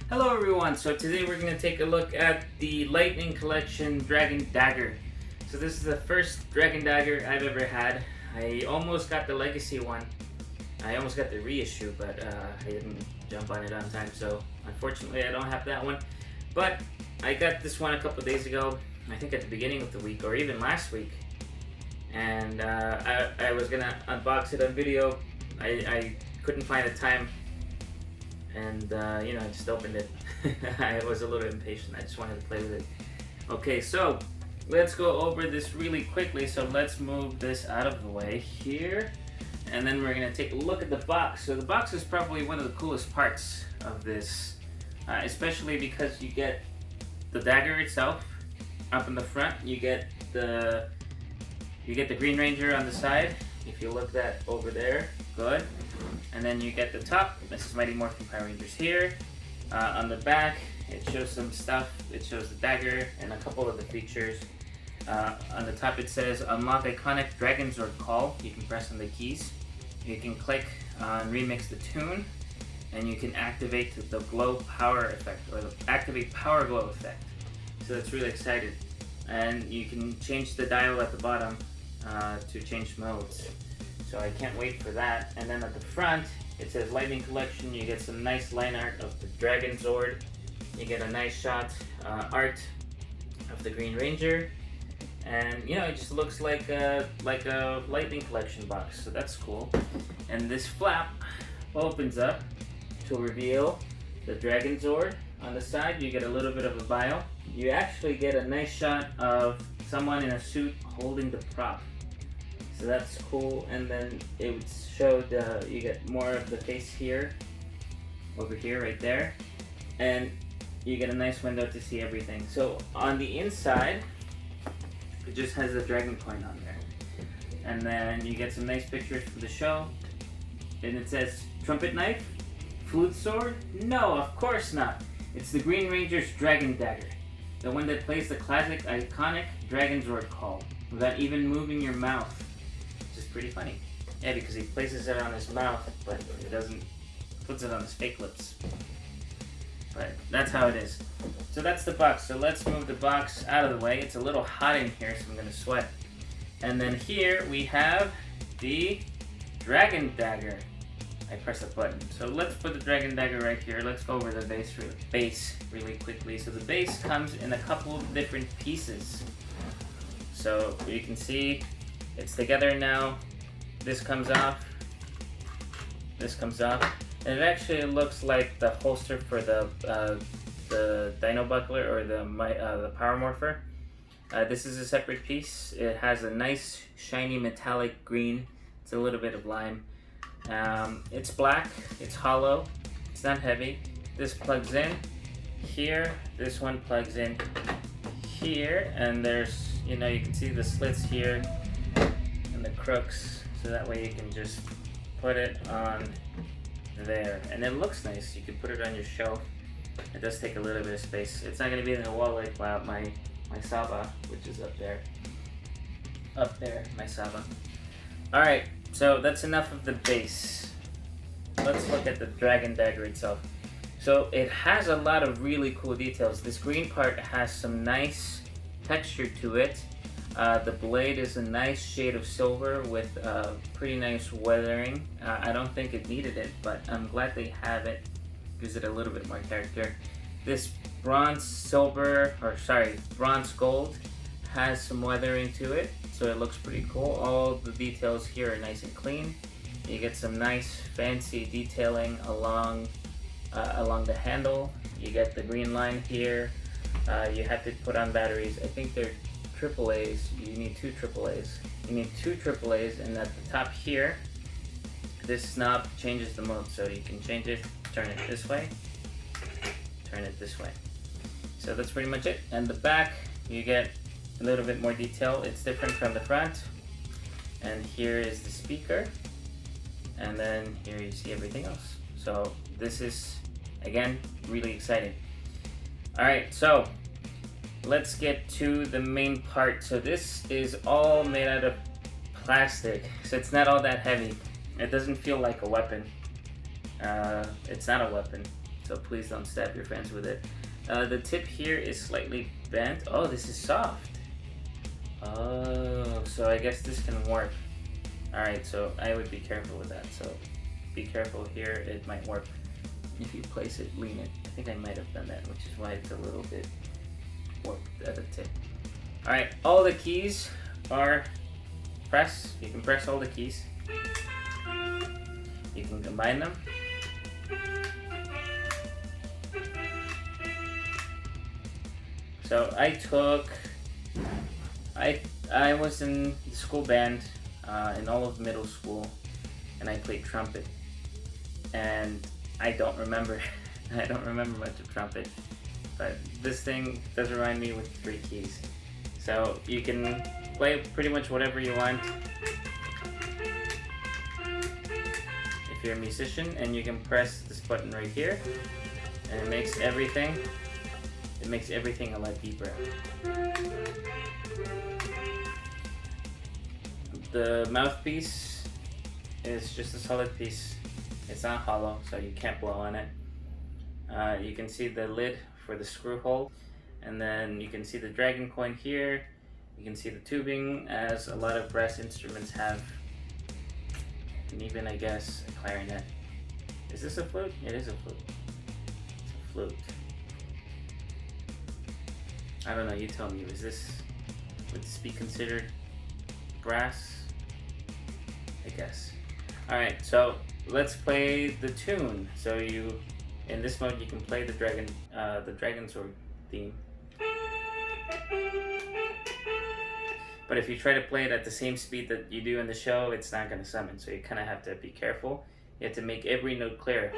Hello everyone, so today we're going to take a look at the Lightning Collection Dragon Dagger. So this is the first Dragon Dagger I've ever had. I almost got the Legacy one. I almost got the reissue, but I didn't jump on it on time, so unfortunately I don't have that one. But I got this one a couple days ago, I think at the beginning of the week, or even last week. And I was going to unbox it on video. I couldn't find the time. And I just opened it. I was a little impatient. I just wanted to play with it. Okay, so let's go over this really quickly. So let's move this out of the way here. And then we're going to take a look at the box. So the box is probably one of the coolest parts of this, especially because you get the dagger itself up in the front. You get the Green Ranger on the side. If you look that over there, good. And then you get the top. This is Mighty Morphin Power Rangers here. On the back, it shows some stuff. It shows the dagger and a couple of the features. On the top it says, unlock iconic Dragon Zord call. You can press on the keys. You can click on remix the tune. And you can activate the glow power effect, or the activate power glow effect. So that's really exciting. And you can change the dial at the bottom to change modes. So I can't wait for that. And then at the front, it says Lightning Collection. You get some nice line art of the Dragon Zord. You get a nice shot art of the Green Ranger. And it just looks like a Lightning Collection box. So that's cool. And this flap opens up to reveal the Dragon Zord. On the side, you get a little bit of a bio. You actually get a nice shot of someone in a suit holding the prop. So that's cool, and then it showed you get more of the face here, over here, right there, and you get a nice window to see everything. So on the inside, it just has the dragon coin on there, and then you get some nice pictures for the show, and it says trumpet knife, flute sword. No, of course not. It's the Green Ranger's Dragon Dagger, the one that plays the classic iconic Dragon Zord call without even moving your mouth. Pretty funny. Yeah, because he places it on his mouth, but he doesn't puts it on his fake lips. But that's how it is. So that's the box. So let's move the box out of the way. It's a little hot in here, so I'm gonna sweat. And then here we have the Dragon Dagger. I press a button. So let's put the Dragon Dagger right here. Let's go over the base really quickly. So the base comes in a couple of different pieces. So you can see it's together now. This comes off. This comes off, and it actually looks like the holster for the Dino Buckler or the Power Morpher. This is a separate piece. It has a nice shiny metallic green. It's a little bit of lime. It's black. It's hollow. It's not heavy. This plugs in here. This one plugs in here, and there's you can see the slits here. The crooks, so that way you can just put it on there, and it looks nice. You can put it on your shelf. It does take a little bit of space. It's not going to be in the wall like my Saba, which is up there, my Saba. Alright, so that's enough of the base. Let's look at the Dragon Dagger itself. So it has a lot of really cool details. This green part has some nice texture to it. The blade is a nice shade of silver with pretty nice weathering. I don't think it needed it, but I'm glad they have it. Gives it a little bit more character. This bronze gold has some weathering to it, so it looks pretty cool. All the details here are nice and clean. You get some nice fancy detailing along the handle. You get the green line here. You have to put on batteries. I think they're AAAs. You need two AAAs, and at the top here, this knob changes the mode, so you can change it, turn it this way, turn it this way. So that's pretty much it. And the back, you get a little bit more detail. It's different from the front. And here is the speaker, and then here you see everything else. So this is, again, really exciting. Alright, so let's get to the main part. So this is all made out of plastic, so it's not all that heavy. It doesn't feel like a weapon. It's not a weapon. so please don't stab your friends with it. The tip here is slightly bent. Oh, this is soft. Oh, so I guess this can warp. Alright, so I would be careful with that. So be careful here, it might warp. If you place it, lean it. I think I might have done that, which is why it's a little bit warped at the tip. Alright, all the keys are press. You can press all the keys. You can combine them. So I was in the school band in all of middle school, and I played trumpet. And I don't remember much of trumpet, but this thing does remind me with 3 keys. So you can play pretty much whatever you want if you're a musician, and you can press this button right here, and it makes everything a lot deeper. The mouthpiece is just a solid piece. It's not hollow, so you can't blow on it. You can see the lid for the screw hole, and then you can see the dragon coin here. You can see the tubing, as a lot of brass instruments have, and even, I guess, a clarinet. Is this a flute? It is a flute. It's a flute. I don't know, you tell me, would this be considered brass? I guess. Alright, so let's play the tune. So in this mode, you can play the Dragon Sword theme. But if you try to play it at the same speed that you do in the show, it's not going to summon, so you kind of have to be careful. You have to make every note clear.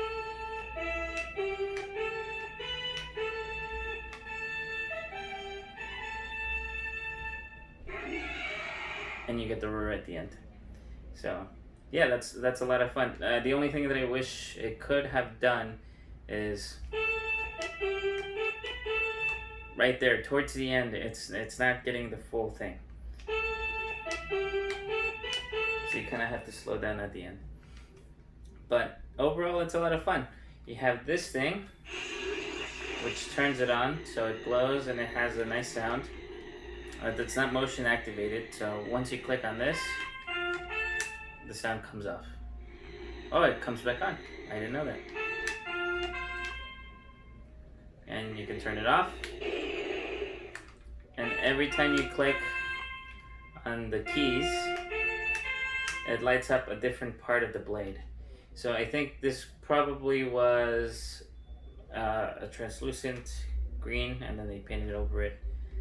And you get the roar at the end. So yeah, that's a lot of fun. The only thing that I wish it could have done is right there towards the end. It's not getting the full thing, so you kind of have to slow down at the end. But overall, it's a lot of fun. You have this thing which turns it on, so it blows and it has a nice sound. That's not motion activated, so once you click on this, the sound comes off. Oh, it comes back on. I didn't know that. And you can turn it off. And every time you click on the keys, it lights up a different part of the blade. So I think this probably was a translucent green, and then they painted over it.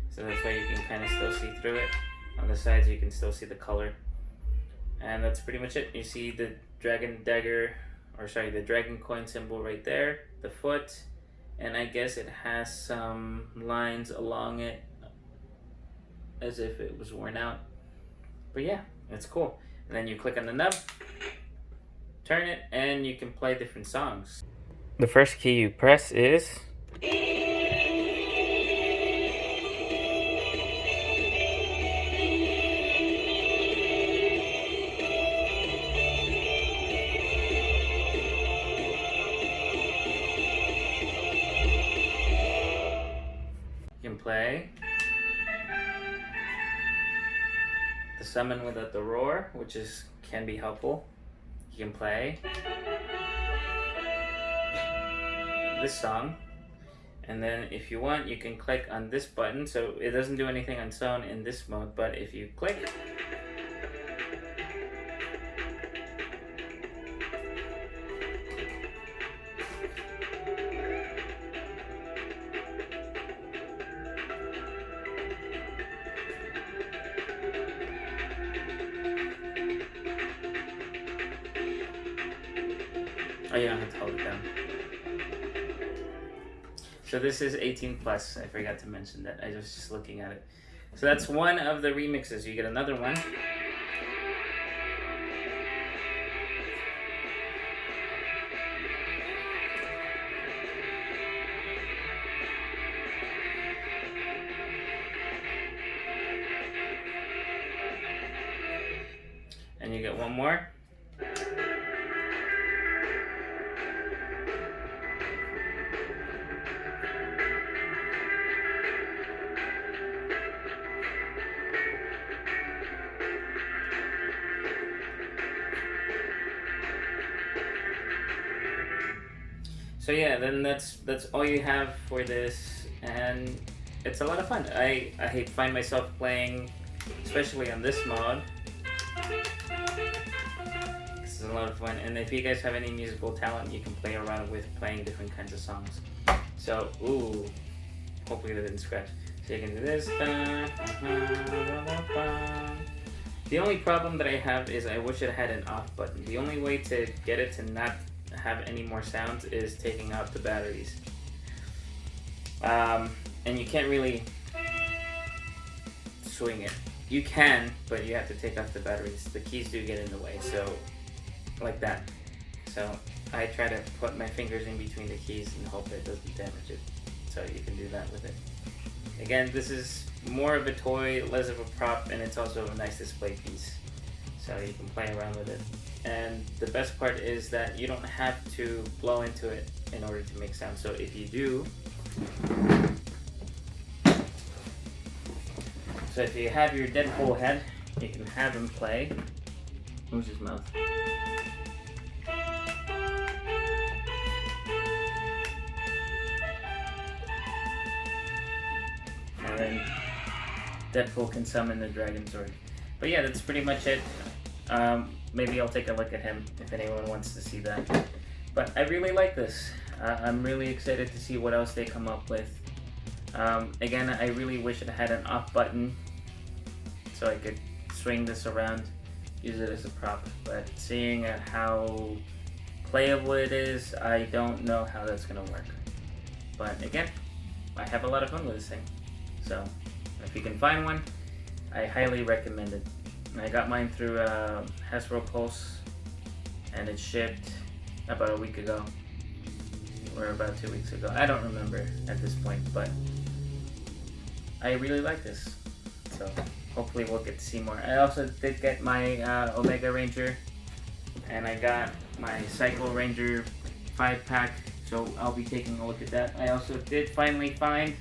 So that's why you can kind of still see through it. On the sides, you can still see the color. And that's pretty much it. You see the Dragon Dagger, the Dragon Coin symbol right there, the foot, and I guess it has some lines along it as if it was worn out. But yeah, it's cool. And then you click on the nub, turn it, and you can play different songs. The first key you press is play the summon without the roar, which can be helpful. You can play this song, and then if you want, you can click on this button. So it doesn't do anything on its own in this mode, but if you click, oh, you don't have to hold it down. So this is 18 plus. I forgot to mention that. I was just looking at it. So that's one of the remixes. You get another one. And you get one more. So yeah, then that's all you have for this, and it's a lot of fun. I find myself playing, especially on this mod. This is a lot of fun, and if you guys have any musical talent, you can play around with playing different kinds of songs. So, ooh, hopefully that didn't scratch. So you can do this. The only problem that I have is I wish it had an off button. The only way to get it to not have any more sounds is taking out the batteries. And you can't really swing it. You can, but you have to take off the batteries. The keys do get in the way, so like that. So I try to put my fingers in between the keys and hope it doesn't damage it. So you can do that with it. Again, this is more of a toy, less of a prop, and it's also a nice display piece. So you can play around with it. And the best part is that you don't have to blow into it in order to make sound. So if you do, so if you have your Deadpool head, you can have him play. Where's his mouth? And then Deadpool can summon the Dragon Sword. But yeah, that's pretty much it. Maybe I'll take a look at him if anyone wants to see that. But I really like this. I'm really excited to see what else they come up with. Again, I really wish it had an off button so I could swing this around, use it as a prop. But seeing how playable it is, I don't know how that's going to work. But again, I have a lot of fun with this thing. So if you can find one, I highly recommend it. I got mine through Hasbro Pulse, and it shipped about a week ago, or about 2 weeks ago. I don't remember at this point, but I really like this. So hopefully we'll get to see more. I also did get my Omega Ranger, and I got my Cycle Ranger 5-pack, so I'll be taking a look at that. I also did finally find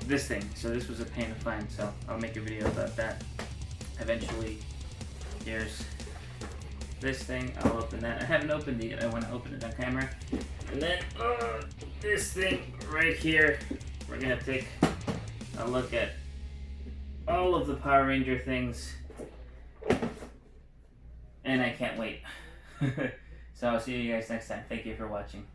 this thing. So this was a pain to find, so I'll make a video about that eventually. Here's this thing. I'll open that. I haven't opened it yet. I want to open it on camera. And then this thing right here. We're going to take a look at all of the Power Ranger things. And I can't wait. So I'll see you guys next time. Thank you for watching.